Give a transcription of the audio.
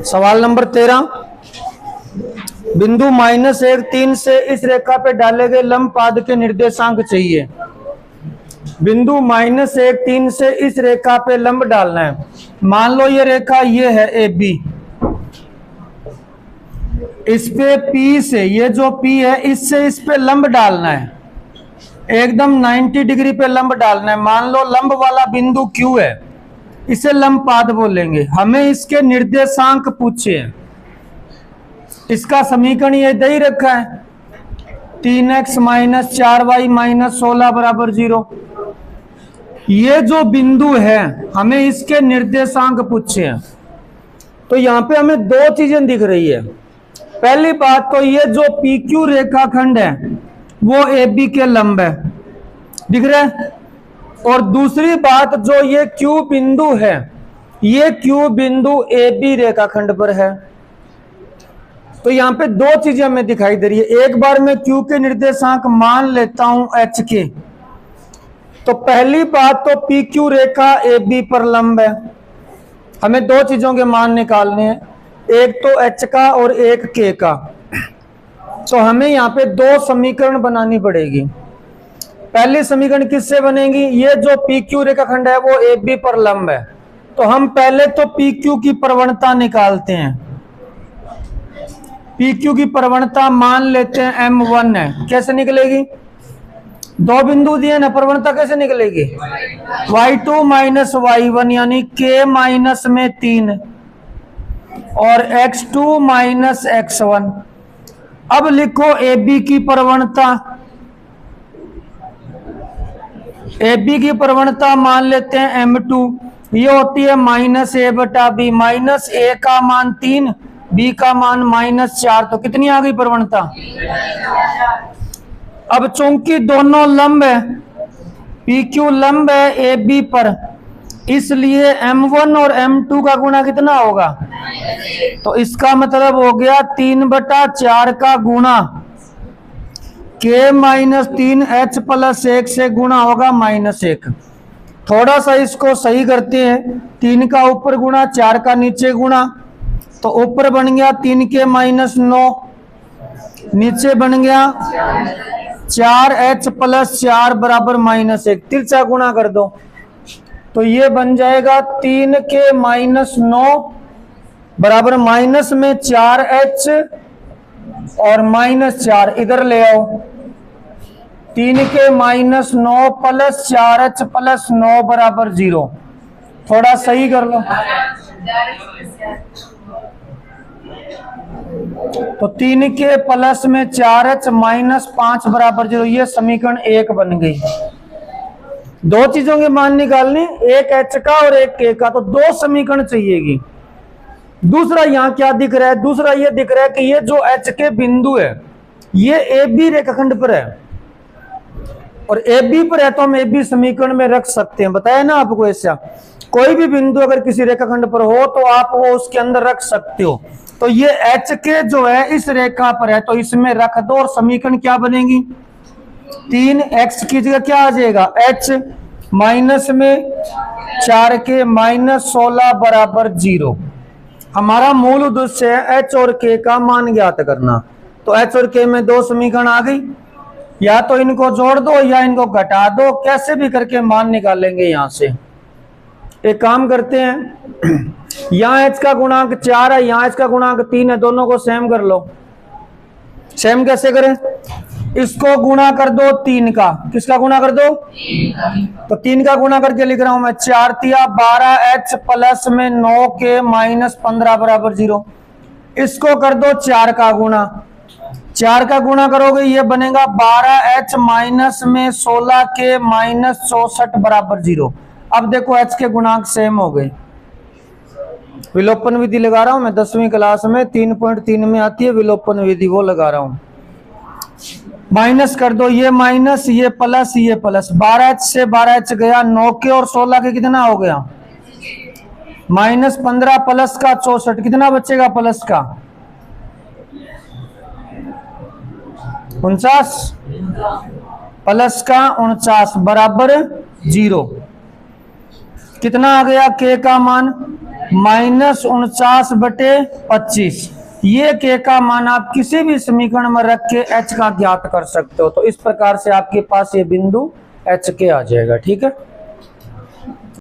सवाल नंबर 13, बिंदु -1 3 से इस रेखा पे डाले गए लंब पाद के निर्देशांक चाहिए। बिंदु -1 3 से इस रेखा पे लंब डालना है। मान लो ये रेखा ये है ए बी, इस पे P से, ये जो P है इससे इस पे लंब डालना है, एकदम 90 डिग्री पे लंब डालना है। मान लो लंब वाला बिंदु Q है, इसे लंब पाद बोलेंगे। हमें इसके निर्देशांक पूछे हैं। इसका समीकरण ये दे ही रखा है, 3x - 4y - 16 = 0। ये जो बिंदु है हमें इसके निर्देशांक पूछे हैं। तो यहाँ पे हमें दो चीजें दिख रही है। पहली बात तो ये जो PQ रेखाखंड है वो AB के लंब है, दिख रहा है। और दूसरी बात जो ये Q बिंदु है, ये Q बिंदु AB रेखाखंड पर है। तो यहाँ पे दो चीजें हमें दिखाई दे रही है। एक बार मैं Q के निर्देशांक मान लेता हूं H के, तो पहली बात तो PQ रेखा AB पर लंब है। हमें दो चीजों के मान निकालने हैं, एक तो H का और एक K का। तो हमें यहाँ पे दो समीकरण बनानी पड़ेगी। पहली समीकरण किससे बनेगी? ये जो PQ रेखाखंड है वो AB पर लंब है, तो हम पहले तो PQ की प्रवणता निकालते हैं। PQ की प्रवणता मान लेते हैं M1 है। कैसे निकलेगी? दो बिंदु दिए ना, प्रवणता कैसे निकलेगी? y2 - y1 यानी K माइनस में 3 और x2 - x1। अब लिखो AB की प्रवणता। AB की प्रवणता मान लेते हैं M2, ये होती है -a/b। -a का मान 3, b का मान -4, तो कितनी आ गई प्रवणता? अब चूंकि दोनों लंब है, PQ लंब है AB पर, इसलिए M1 और M2 का गुणा कितना होगा? तो इसका मतलब हो गया 3/4 का गुणा K - 3H + 1 से गुणा होगा -1। थोड़ा सा इसको सही करते हैं, 3 का ऊपर गुणा 4 का नीचे गुणा, तो ऊपर बन गया 3K - 9, नीचे बन गया 4H + 4 = -1। तिरछा गुणा कर दो तो ये बन जाएगा 3K - 9 बराबर माइनस में 4H और -4 इधर ले आओ। 3K - 9 + 4H + 9 = 0। थोड़ा सही कर लो। तो 3K प्लस में 4H - 5 = 0। ये समीकरण 1 बन गई। दो चीजों के मान निकालने, एक H का और एक K का, तो दो समीकरण चाहिएगी। दूसरा यहाँ क्या दिख रहा है? दूसरा ये दिख रहा है कि ये जो H के बिंदु है ये AB रेखाखंड पर है, और AB पर है तो हम AB समीकरण में रख सकते हैं। बताया ना आपको, ऐसा कोई भी बिंदु अगर किसी रेखाखंड पर हो तो आप वो उसके अंदर रख सकते हो। तो ये H के जो है इस रेखा पर है, तो इसमें रख दो, और समीकरण क्या बनेगी? 3x की जगह क्या आ जाएगा? H माइनस में 4K - 16 = 0। हमारा मूल उद्देश्य है H और K का मान ज्ञात करना। तो H और K में दो समीकरण आ गई, या तो इनको जोड़ दो या इनको घटा दो, कैसे भी करके मान निकालेंगे। यहां से एक काम करते हैं, यहाँ H का गुणांक 4 है, यहाँ H का गुणांक 3 है, दोनों को सेम कर लो। सेम कैसे करें? इसको गुणा कर दो 3 का। किसका गुणा कर दो? तो 3 का गुणा करके लिख रहा हूं मैं, 4 × 12H प्लस में 9K - 15 = 0। इसको कर दो 4 का गुणा। 4 का गुणा करोगे ये बनेगा 12H माइनस में 16K - 64 = 0। अब देखो H के गुणांक सेम हो गए। विलोपन विधि लगा रहा हूं मैं, 10वीं क्लास में 3.3 में आती है विलोपन विधि, वो लगा रहा हूं। माइनस कर दो, ये माइनस, ये प्लस, ये प्लस। 12H से 12H गया, 9K और 16 के कितना हो गया? -15 प्लस का 64, कितना बचेगा प्लस का? 49 प्लस का 49 = 0। कितना आ गया K का मान? -49/25। ये के का मान आप किसी भी समीकरण में रख के एच का ज्ञात कर सकते हो। तो इस प्रकार से आपके पास ये बिंदु एच के आ जाएगा। ठीक है।